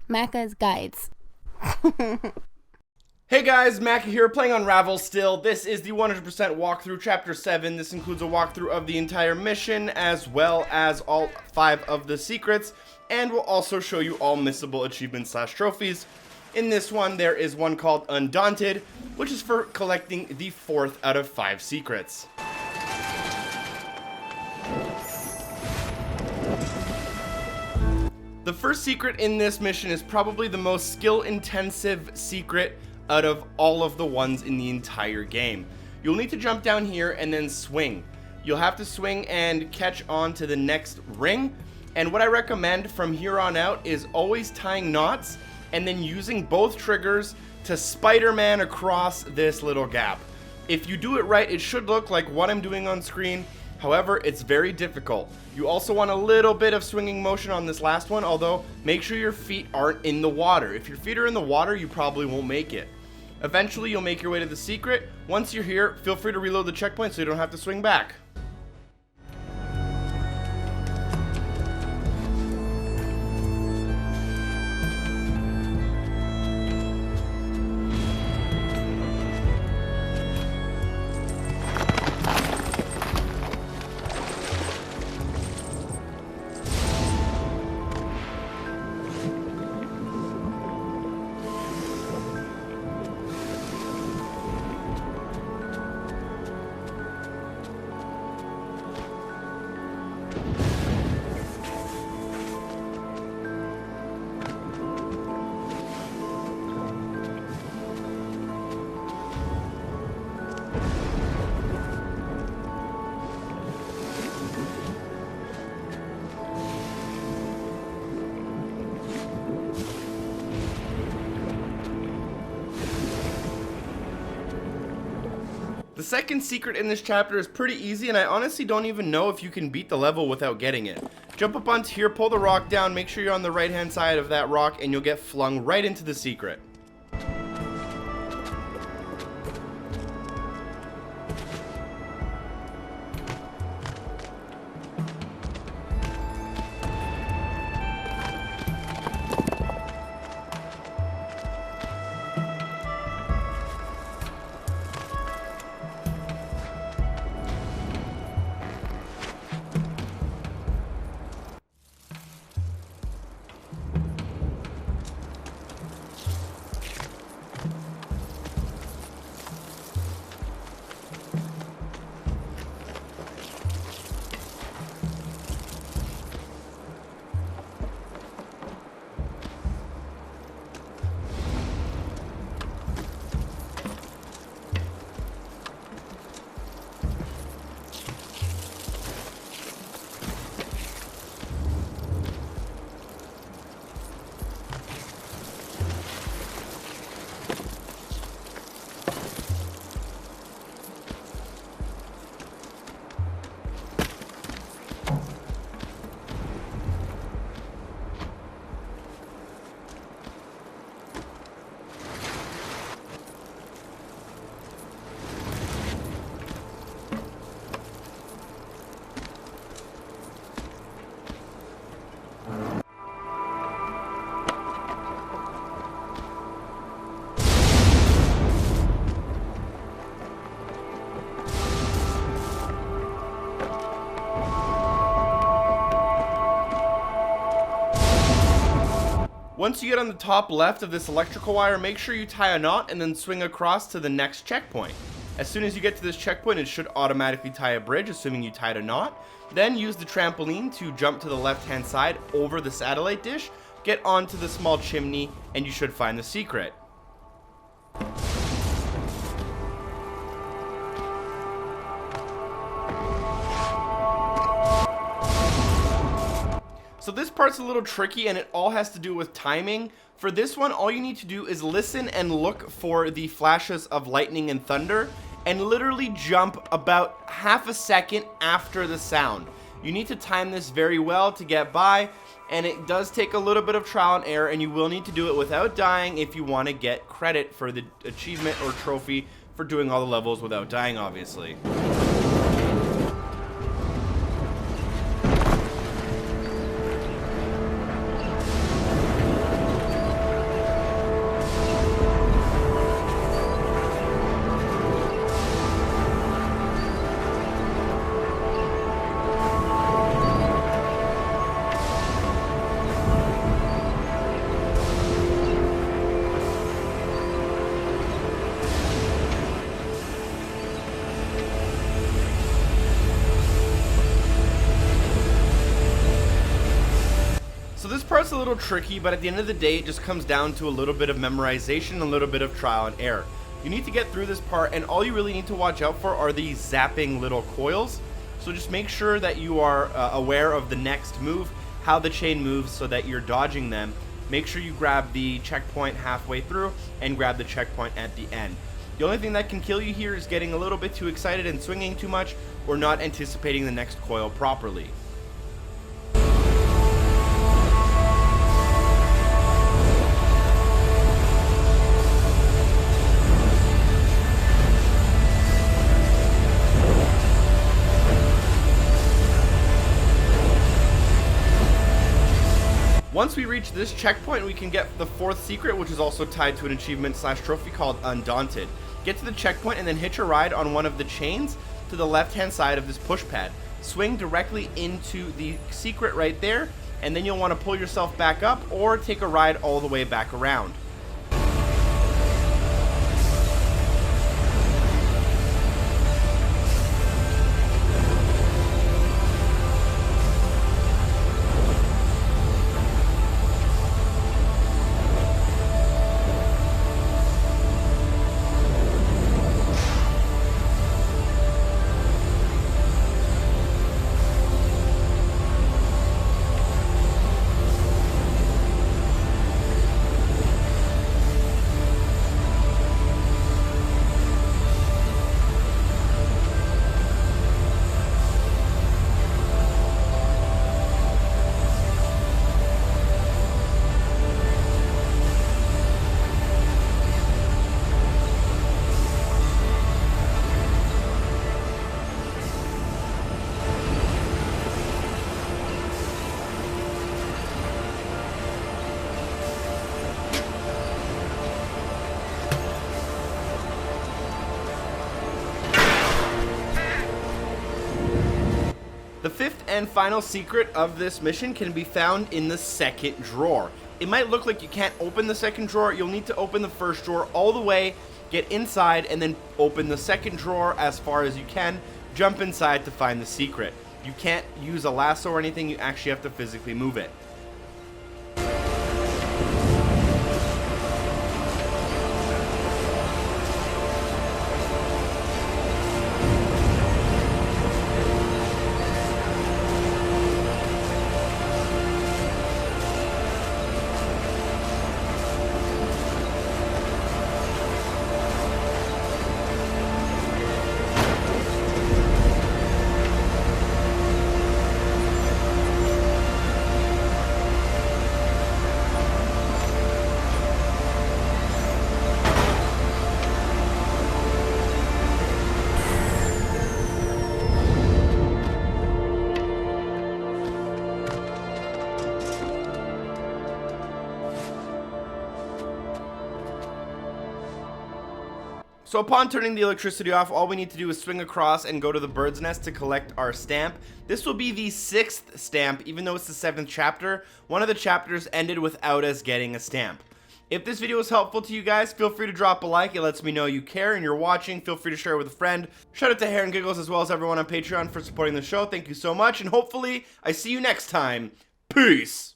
Macca's Guides. Hey guys, Macca here, playing Unravel still. This is the 100% walkthrough, Chapter 7. This includes a walkthrough of the entire mission, as well as all 5 of the secrets, and we'll also show you all missable achievements / trophies. In this one, there is one called Undaunted, which is for collecting the 4th out of 5 secrets. The first secret in this mission is probably the most skill-intensive secret out of all of the ones in the entire game. You'll need to jump down here and then swing. You'll have to swing and catch on to the next ring, and what I recommend from here on out is always tying knots and then using both triggers to Spider-Man across this little gap. If you do it right, it should look like what I'm doing on screen. However, it's very difficult. You also want a little bit of swinging motion on this last one, although make sure your feet aren't in the water. If your feet are in the water, you probably won't make it. Eventually, you'll make your way to the secret. Once you're here, feel free to reload the checkpoint so you don't have to swing back. The second secret in this chapter is pretty easy, and I honestly don't even know if you can beat the level without getting it. Jump up onto here, pull the rock down, make sure you're on the right hand side of that rock, and you'll get flung right into the secret. Once you get on the top left of this electrical wire, make sure you tie a knot and then swing across to the next checkpoint. As soon as you get to this checkpoint, it should automatically tie a bridge, assuming you tied a knot. Then use the trampoline to jump to the left-hand side over the satellite dish, get onto the small chimney, and you should find the secret. So this part's a little tricky, and it all has to do with timing. For this one, all you need to do is listen and look for the flashes of lightning and thunder, and literally jump about half a second after the sound. You need to time this very well to get by, and it does take a little bit of trial and error, and you will need to do it without dying if you want to get credit for the achievement or trophy for doing all the levels without dying, obviously. little tricky, but at the end of the day, it just comes down to a little bit of memorization and a little bit of trial and error. You need to get through this part, and all you really need to watch out for are these zapping little coils. So just make sure that you are aware of the next move, how the chain moves, so that you're dodging them. Make sure you grab the checkpoint halfway through and grab the checkpoint at the end. The only thing that can kill you here is getting a little bit too excited and swinging too much, or not anticipating the next coil properly. Once we reach this checkpoint, we can get the fourth secret, which is also tied to an achievement / trophy called Undaunted. Get to the checkpoint and then hitch a ride on one of the chains to the left-hand side of this push pad. Swing directly into the secret right there, and then you'll want to pull yourself back up or take a ride all the way back around. The fifth and final secret of this mission can be found in the second drawer. It might look like you can't open the second drawer. You'll need to open the first drawer all the way, get inside, and then open the second drawer as far as you can. Jump inside to find the secret. You can't use a lasso or anything. You actually have to physically move it. So upon turning the electricity off, all we need to do is swing across and go to the bird's nest to collect our stamp. This will be the 6th stamp, even though it's the 7th chapter. One of the chapters ended without us getting a stamp. If this video was helpful to you guys, feel free to drop a like. It lets me know you care and you're watching. Feel free to share it with a friend. Shout out to Hair and Giggles as well as everyone on Patreon for supporting the show. Thank you so much, and hopefully I see you next time. Peace!